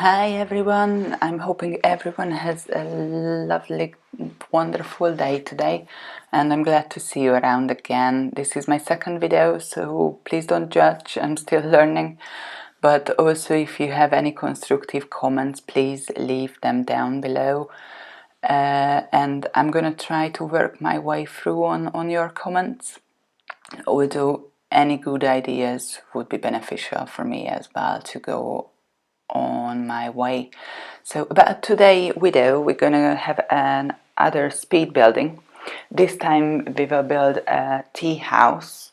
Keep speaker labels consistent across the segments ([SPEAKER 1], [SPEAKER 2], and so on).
[SPEAKER 1] Hi everyone, I'm hoping everyone has a lovely, wonderful day today, and I'm glad to see you around again. This is my second video, so please don't judge, I'm still learning. But also, if you have any constructive comments, please leave them down below. And I'm gonna try to work my way through on your comments, although any good ideas would be beneficial for me as well to go on my way. So about today video, we're gonna have another speed building. This time we will build a tea house.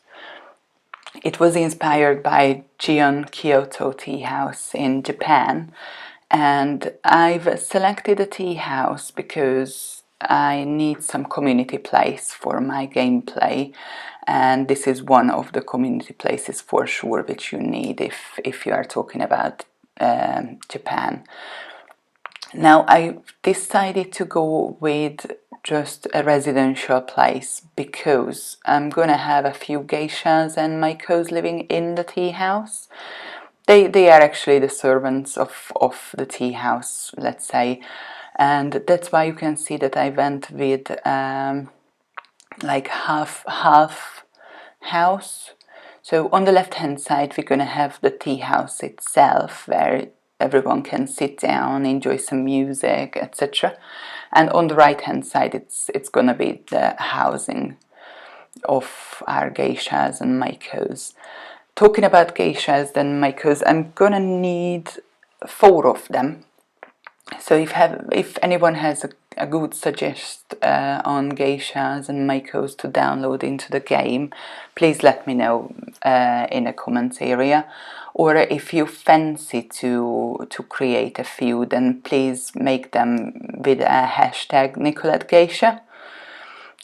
[SPEAKER 1] It was inspired by Kyoto tea house in Japan, and I've selected a tea house because I need some community place for my gameplay, and this is one of the community places for sure which you need if you are talking about Japan. Now I decided to go with just a residential place because I'm gonna have a few geishas and maikos living in the tea house. They are actually the servants of the tea house, let's say, and that's why you can see that I went with like half house. So on the left hand side we're gonna have the tea house itself, where everyone can sit down, enjoy some music, etc. And on the right hand side it's gonna be the housing of our geishas and maikos. Talking about geishas and maikos, I'm gonna need 4 of them. So if anyone has a good suggest on geishas and maikos to download into the game, please let me know in the comments area. Or if you fancy to create a few, then please make them with a hashtag Nicolette Geisha.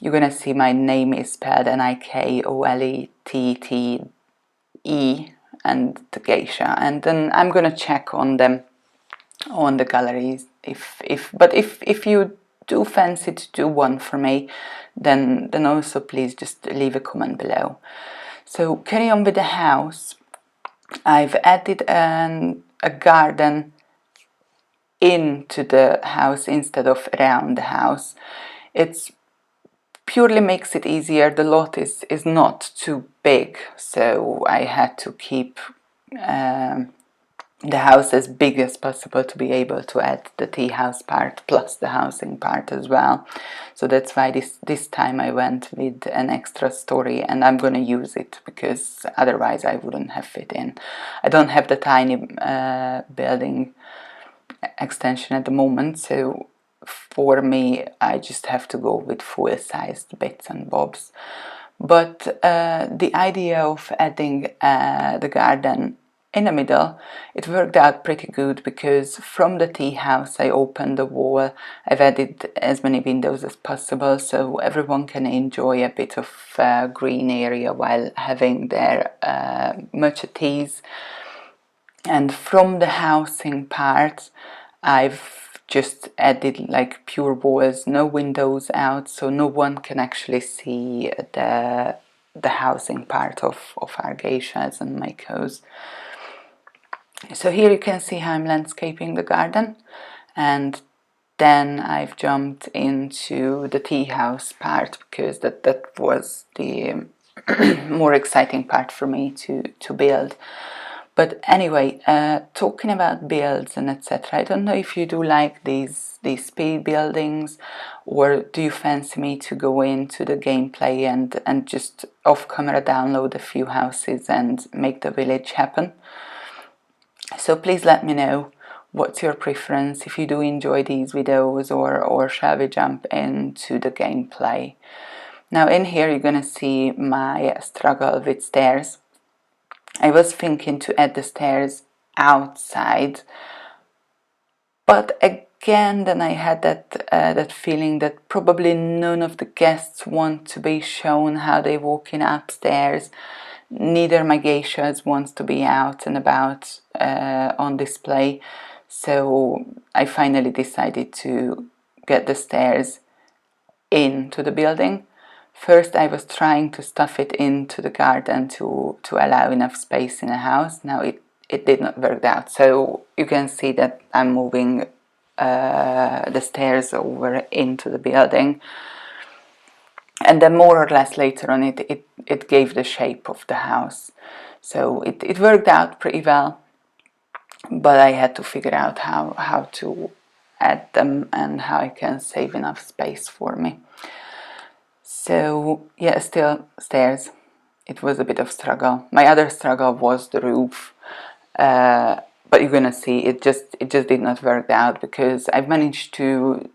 [SPEAKER 1] You're gonna see my name is spelled Nikolettte and the Geisha, and then I'm gonna check on them on the galleries if you do fancy to do one for me, then also please just leave a comment below. So carry on with the house. I've added a garden into the house instead of around the house. It's purely makes it easier. The lot is not too big, so I had to keep the house as big as possible to be able to add the tea house part plus the housing part as well. So that's why this time I went with an extra story, and I'm gonna use it because otherwise I wouldn't have fit in. I don't have the tiny building extension at the moment, so for me I just have to go with full-sized bits and bobs. But the idea of adding the garden in the middle, it worked out pretty good because from the tea house I opened the wall. I've added as many windows as possible so everyone can enjoy a bit of green area while having their matcha teas. And from the housing part I've just added like pure walls, no windows out, so no one can actually see the housing part of our geishas and maikos. So here you can see how I'm landscaping the garden, and then I've jumped into the tea house part because that was the more exciting part for me to build. But anyway, talking about builds and etc., I don't know if you do like these speed buildings, or do you fancy me to go into the gameplay and just off camera download a few houses and make the village happen? So please let me know what's your preference, if you do enjoy these videos, or shall we jump into the gameplay. Now in here you're gonna see my struggle with stairs. I was thinking to add the stairs outside, but again then I had that feeling that probably none of the guests want to be shown how they walk in upstairs. Neither my geishas wants to be out and about on display, so I finally decided to get the stairs into the building. First I was trying to stuff it into the garden to allow enough space in a house. Now it it did not work out. So you can see that I'm moving the stairs over into the building, and then more or less later on it gave the shape of the house. So it worked out pretty well, but I had to figure out how to add them and how I can save enough space for me. So yeah, still stairs. It was a bit of struggle. My other struggle was the roof, but you're gonna see it just did not work out, because I've managed to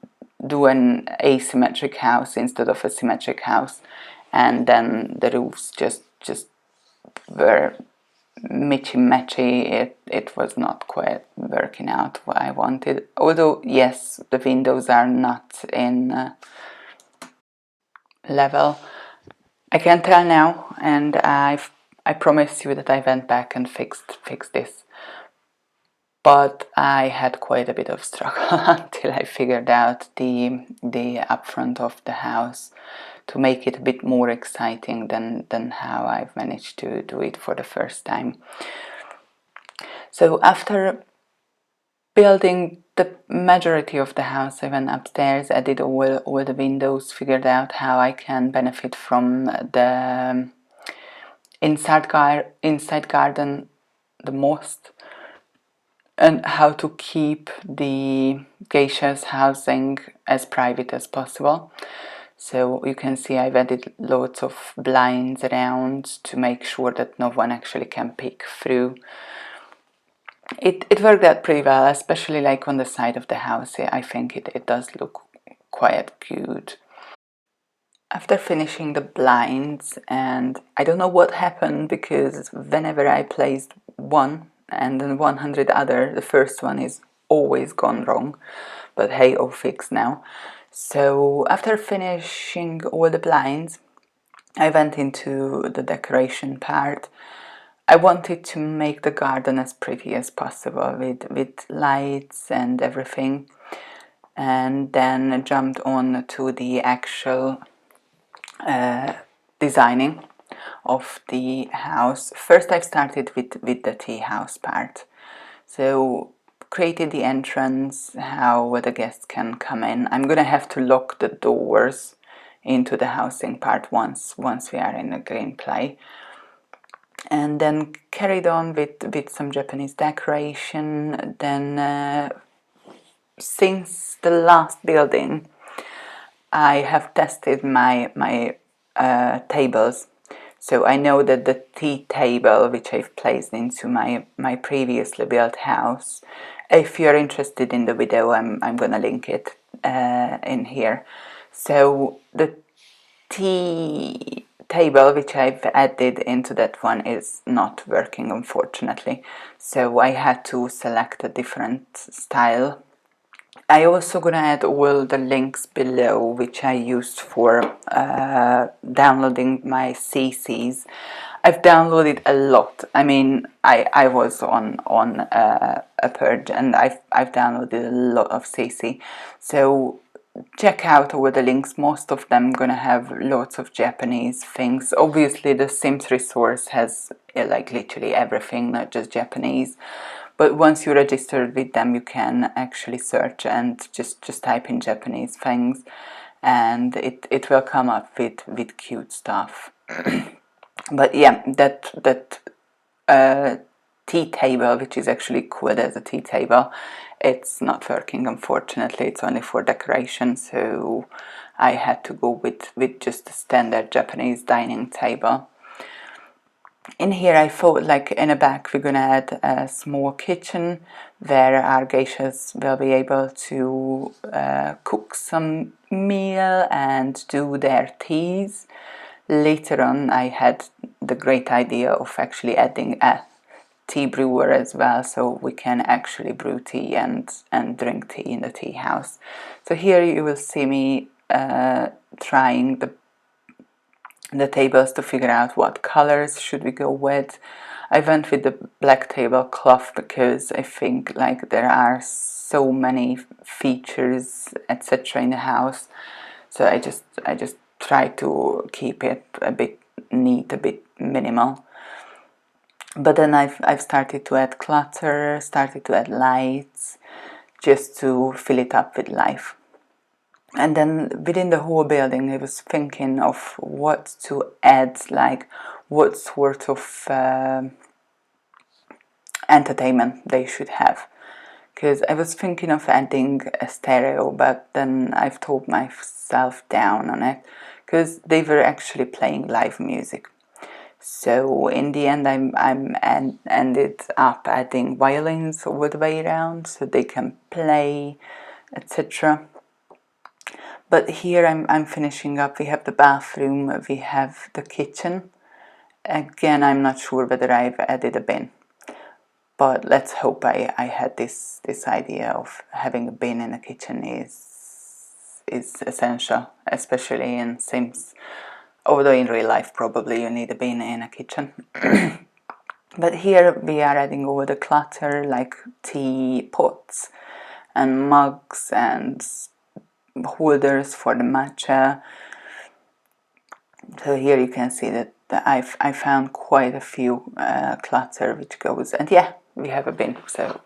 [SPEAKER 1] do an asymmetric house instead of a symmetric house, and then the roofs just were matchy. It was not quite working out what I wanted. Although yes, the windows are not in level. I can tell now, and I promise you that I went back and fixed this. But I had quite a bit of struggle until I figured out the upfront of the house to make it a bit more exciting than how I've managed to do it for the first time. So after building the majority of the house, I went upstairs, I did all the windows, figured out how I can benefit from the inside garden the most, and how to keep the geisha's housing as private as possible. So you can see I've added lots of blinds around to make sure that no one actually can peek through. It worked out pretty well, especially like on the side of the house. I think it does look quite good. After finishing the blinds, and I don't know what happened, because whenever I placed one and then 100 other, the first one is always gone wrong, but hey, all fixed now. So after finishing all the blinds, I went into the decoration part. I wanted to make the garden as pretty as possible with lights and everything, and then jumped on to the actual designing of the house. First I've started with the tea house part. So created the entrance, how the guests can come in. I'm gonna have to lock the doors into the housing part once we are in the gameplay. And then carried on with some Japanese decoration. Then since the last building, I have tested my tables. So I know that the tea table, which I've placed into my previously built house, if you're interested in the video, I'm gonna link it in here. So the tea table which I've added into that one is not working, unfortunately. So I had to select a different style. I also gonna add all the links below which I used for downloading my CCs. I've downloaded a lot. I mean, I was on a purge, and I've downloaded a lot of CC. So check out all the links. Most of them gonna have lots of Japanese things. Obviously, the Sims resource has like literally everything, not just Japanese. But once you register with them, you can actually search and just type in Japanese things, and it will come up with cute stuff. But yeah, that tea table, which is actually called as a tea table, it's not working, unfortunately. It's only for decoration, so I had to go with just a standard Japanese dining table. In here I thought, like in the back, we're gonna add a small kitchen where our geishas will be able to cook some meal and do their teas. Later on I had the great idea of actually adding a tea brewer as well, so we can actually brew tea and drink tea in the tea house. So here you will see me trying the tables to figure out what colors should we go with. I went with the black tablecloth because I think like there are so many features etc. in the house, so I just try to keep it a bit neat, a bit minimal. But then I've started to add clutter, started to add lights, just to fill it up with life. And then within the whole building, I was thinking of what to add, like what sort of entertainment they should have. Because I was thinking of adding a stereo, but then I've talked myself down on it, because they were actually playing live music. So in the end, I'm ended up adding violins all the way around, so they can play, etc. But here I'm finishing up. We have the bathroom, we have the kitchen. Again, I'm not sure whether I've added a bin, but let's hope I had this idea of having a bin in the kitchen is essential, especially in Sims. Although in real life probably you need a bin in a kitchen. But here we are adding all the clutter, like tea pots and mugs and holders for the matcha. So here you can see that I found quite a few clutter which goes, and yeah, we have a bin, so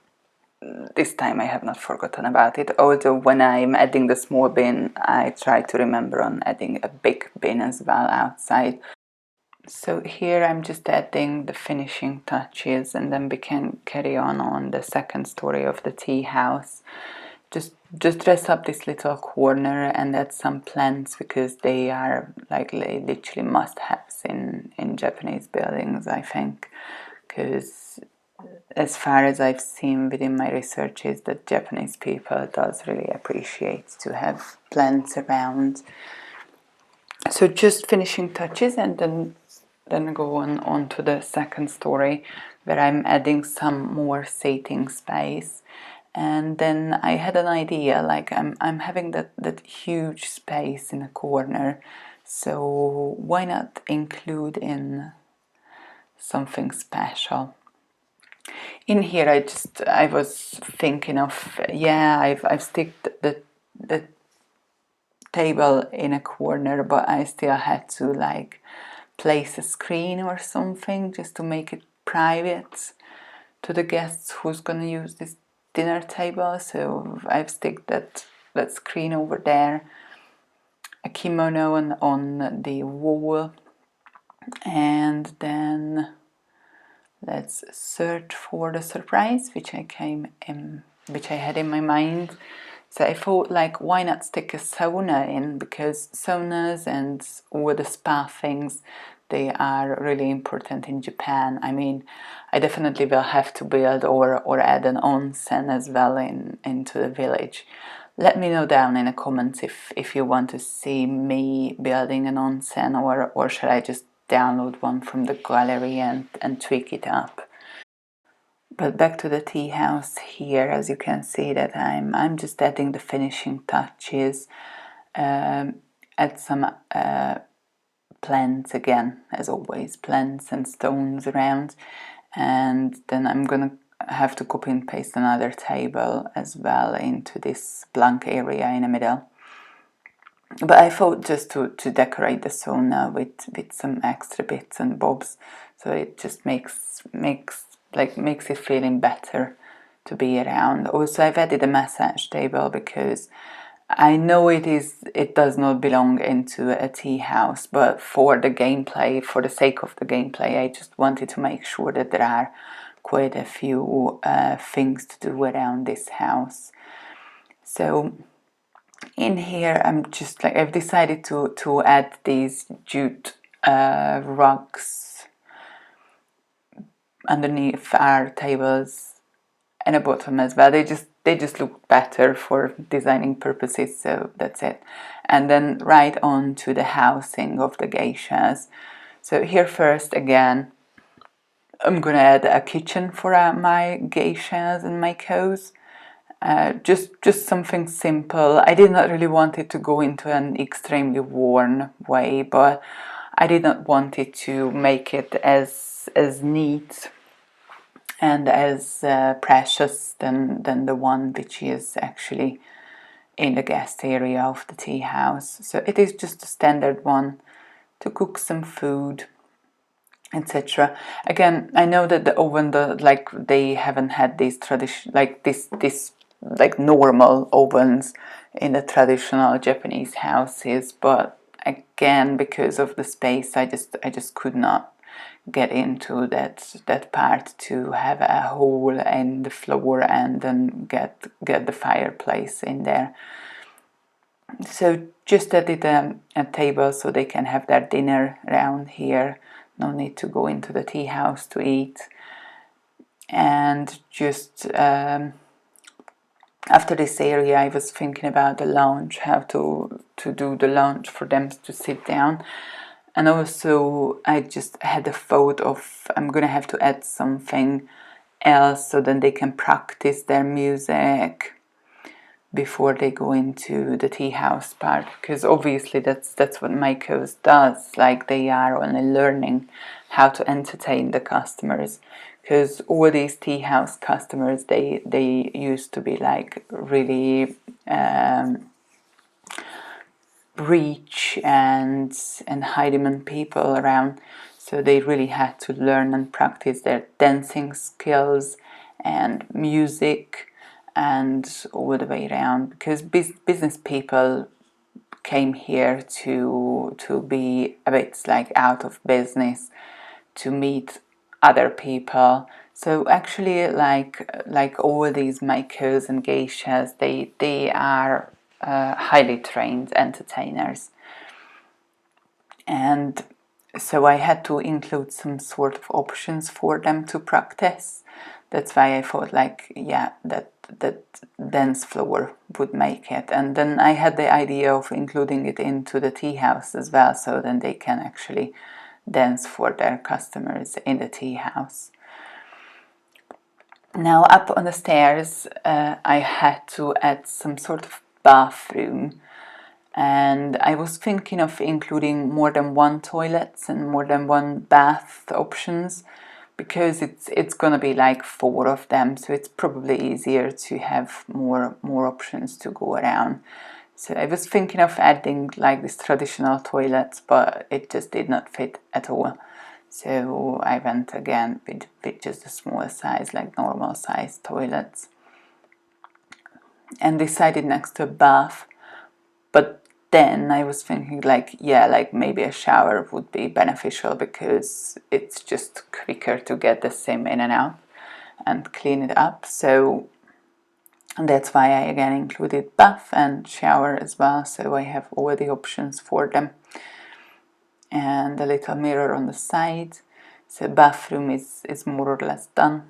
[SPEAKER 1] this time I have not forgotten about it. Although when I'm adding the small bin, I try to remember on adding a big bin as well outside. So here I'm just adding the finishing touches, and then we can carry on the second story of the tea house. Just dress up this little corner and add some plants, because they are like literally must-haves in Japanese buildings, I think. Because as far as I've seen within my research, is that Japanese people does really appreciate to have plants around. So just finishing touches, and then go on to the second story, where I'm adding some more seating space. And then I had an idea, like I'm having that huge space in a corner, so why not include in something special? In here I was thinking of, yeah, I've sticked the table in a corner, but I still had to like place a screen or something just to make it private to the guests who's gonna use this dinner table. So I've sticked that screen over there, a kimono on the wall, and then let's search for the surprise which I had in my mind. So I thought, like, why not stick a sauna in, because saunas and all the spa things, they are really important in Japan. I mean, I definitely will have to build or add an onsen as well into the village. Let me know down in the comments if you want to see me building an onsen, or should I just download one from the gallery and tweak it up. But back to the tea house here, as you can see that I'm just adding the finishing touches, add some plants again, as always, plants and stones around, and then I'm gonna have to copy and paste another table as well into this blank area in the middle. But I thought just to decorate the sauna with some extra bits and bobs, so it just makes it feeling better to be around. Also, I've added a massage table because I know it does not belong into a tea house, but for the gameplay, for the sake of the gameplay, I just wanted to make sure that there are quite a few things to do around this house. So in here I've decided to add these jute rugs underneath our tables and a bottom as well. They just look better for designing purposes, so that's it. And then right on to the housing of the geishas. So here first, again, I'm gonna add a kitchen for my geishas and my cows. Just something simple. I did not really want it to go into an extremely worn way, but I did not want it to make it as neat and as precious than the one which is actually in the guest area of the tea house. So it is just a standard one to cook some food. etc. Again, I know that the oven, like they haven't had these tradition, like this like normal ovens in the traditional Japanese houses, but again, because of the space, I just could not get into that part to have a hole in the floor and then get the fireplace in there. So just added a table so they can have their dinner around here. No need to go into the tea house to eat. And just after this area, I was thinking about the lounge, how to do the lounge for them to sit down. And also, I just had a thought of I'm gonna have to add something else so then they can practice their music before they go into the tea house part, because obviously that's what Maiko's does. Like they are only learning how to entertain the customers, because all these tea house customers they used to be like really rich and high demand people around, so they really had to learn and practice their dancing skills and music and all the way around, because business people came here to be a bit like out of business, to meet other people. So actually, like all these makers and geishas, they are highly trained entertainers, and so I had to include some sort of options for them to practice. That's why I thought, like, yeah, that dance floor would make it. And then I had the idea of including it into the tea house as well, so then they can actually dance for their customers in the tea house. Now up on the stairs, I had to add some sort of bathroom, and I was thinking of including more than one toilets and more than one bath options, because it's gonna be like 4 of them, so it's probably easier to have more options to go around. So I was thinking of adding like these traditional toilets, but it just did not fit at all. So I went again with just a small size, like normal size toilets, and decided next to a bath. But then I was thinking, like, yeah, like maybe a shower would be beneficial, because it's just quicker to get the sim in and out and clean it up. So that's why I again included bath and shower as well, so I have all the options for them. And a little mirror on the side. So bathroom is more or less done.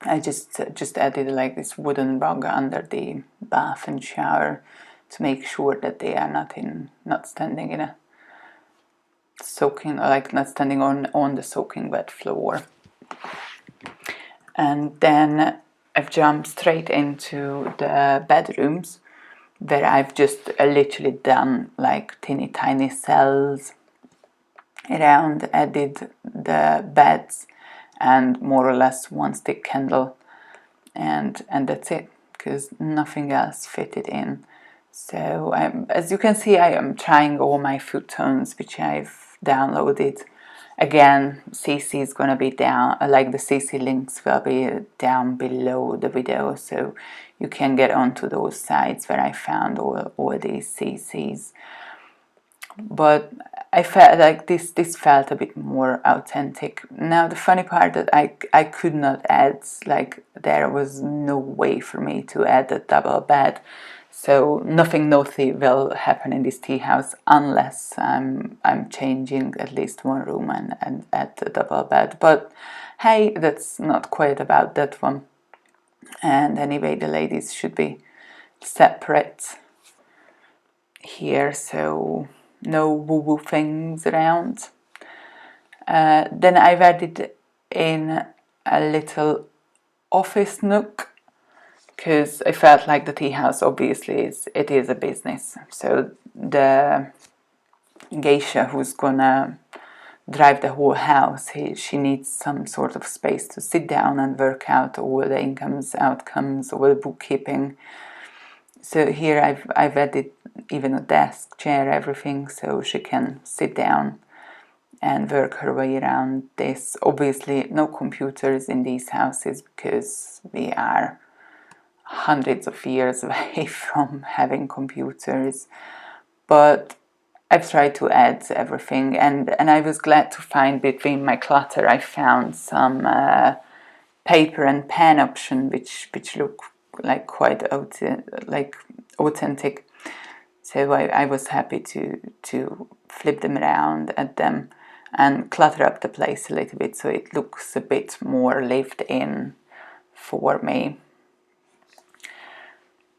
[SPEAKER 1] I just added like this wooden rug under the bath and shower to make sure that they are not standing in a soaking, like not standing on the soaking wet floor. And then I've jumped straight into the bedrooms, where I've just literally done like teeny tiny cells around, added the beds and more or less one stick candle, and that's it, because nothing else fitted in. So as you can see, I am trying all my food tones which I've downloaded. Again, CC is gonna be down, like the CC links will be down below the video, so you can get onto those sites where I found all these CCs. But I felt like this felt a bit more authentic. Now the funny part that I could not add, like there was no way for me to add a double bed, so nothing naughty will happen in this tea house unless I'm changing at least one room and add a double bed. But hey, that's not quite about that one. And anyway, the ladies should be separate here, so no woo-woo things around. Then I've added in a little office nook, because I felt like the tea house obviously is a business. So the geisha who's gonna drive the whole house, she needs some sort of space to sit down and work out all the incomes, outcomes, all the bookkeeping. So here I've added even a desk, chair, everything, so she can sit down and work her way around this. Obviously no computers in these houses because we are hundreds of years away from having computers, but I've tried to add everything, and I was glad to find between my clutter I found some paper and pen option which look like quite authentic. So I was happy to flip them around at them and clutter up the place a little bit so it looks a bit more lived in for me.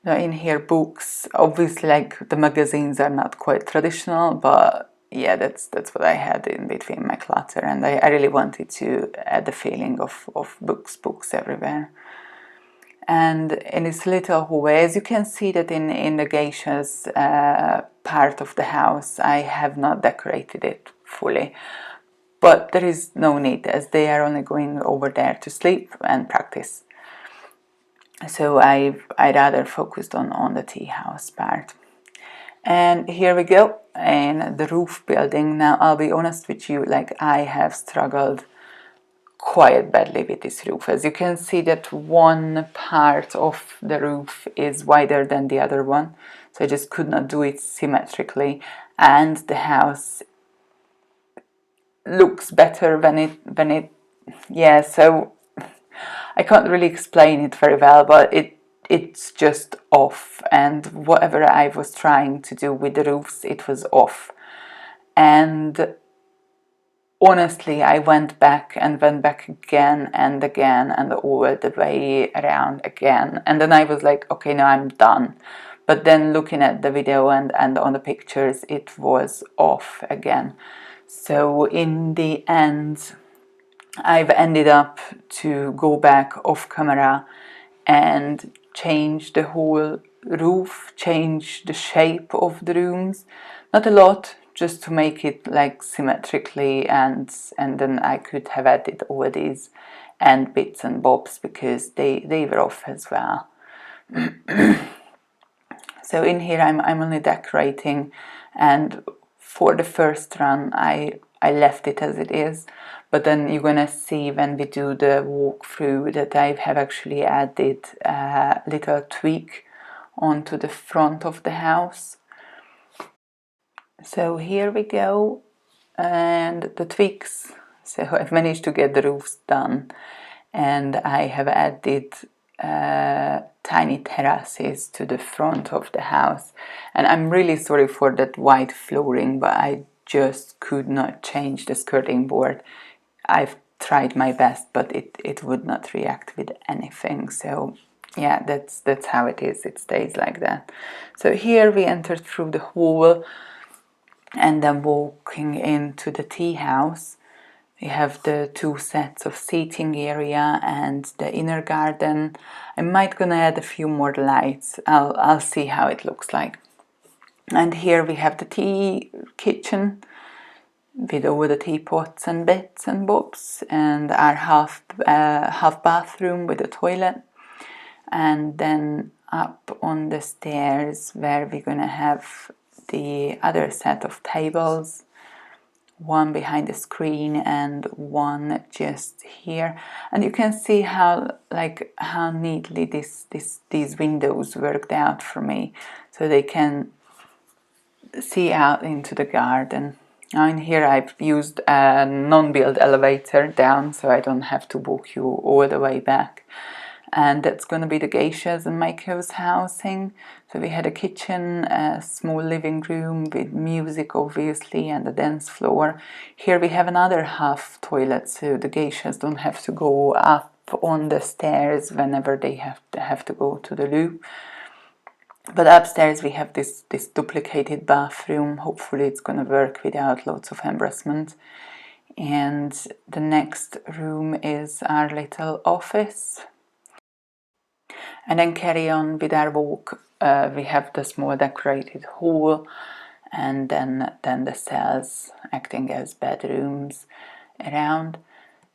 [SPEAKER 1] Now in here, books, obviously like the magazines are not quite traditional, but yeah, that's what I had in between my clutter, and I really wanted to add the feeling of books everywhere. And in this little hallway, as you can see that in the Geisha's part of the house, I have not decorated it fully. But there is no need, as they are only going over there to sleep and practice. So I rather focused on the tea house part. And here we go, in the roof building. Now I'll be honest with you, like I have struggled quite badly with this roof. As you can see that one part of the roof is wider than the other one, so I just could not do it symmetrically, and the house looks better when it yeah, so I can't really explain it very well, but it's just off, and whatever I was trying to do with the roofs, it was off. And honestly, I went back again and again and all the way around again. And then I was like, okay, now I'm done. But then looking at the video and on the pictures, it was off again. So in the end, I've ended up to go back off camera and change the whole roof, change the shape of the rooms. Not a lot, just to make it like symmetrically, and then I could have added all these and bits and bobs because they were off as well. So in here I'm only decorating, and for the first run I left it as it is, but then you're gonna see when we do the walkthrough that I have actually added a little tweak onto the front of the house. So here we go, and the tweaks. So I've managed to get the roofs done, and I have added tiny terraces to the front of the house. And I'm really sorry for that white flooring, but I just could not change the skirting board. I've tried my best, but it would not react with anything. So yeah, that's how it is. It stays like that. So here we entered through the hall, and then walking into the tea house. We have the two sets of seating area and the inner garden. I might gonna add a few more lights. I'll see how it looks like. And here we have the tea kitchen with all the teapots and bits and bobs, and our half bathroom with a toilet. And then up on the stairs where we're gonna have the other set of tables, one behind the screen and one just here. And you can see how neatly these windows worked out for me, so they can see out into the garden. Now in here I've used a non-build elevator down, so I don't have to walk you all the way back. And that's going to be the Geisha's and Maiko's housing. So we had a kitchen, a small living room with music obviously, and a dance floor. Here we have another half toilet, so the Geishas don't have to go up on the stairs whenever they have to go to the loo. But upstairs we have this duplicated bathroom. Hopefully it's going to work without lots of embarrassment. And the next room is our little office. And then carry on with our walk. We have the small decorated hall, and then the cells acting as bedrooms around.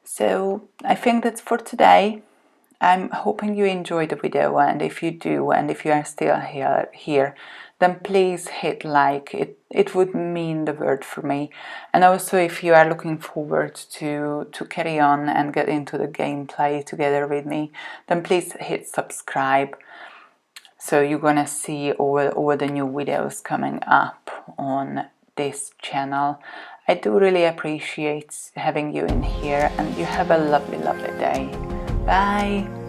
[SPEAKER 1] So I think that's for today. I'm hoping you enjoyed the video, and if you do, and if you are still here, then please hit like. It would mean the world for me. And also, if you are looking forward to carry on and get into the gameplay together with me, then please hit subscribe. So you're gonna see all the new videos coming up on this channel. I do really appreciate having you in here, and you have a lovely, lovely day. Bye!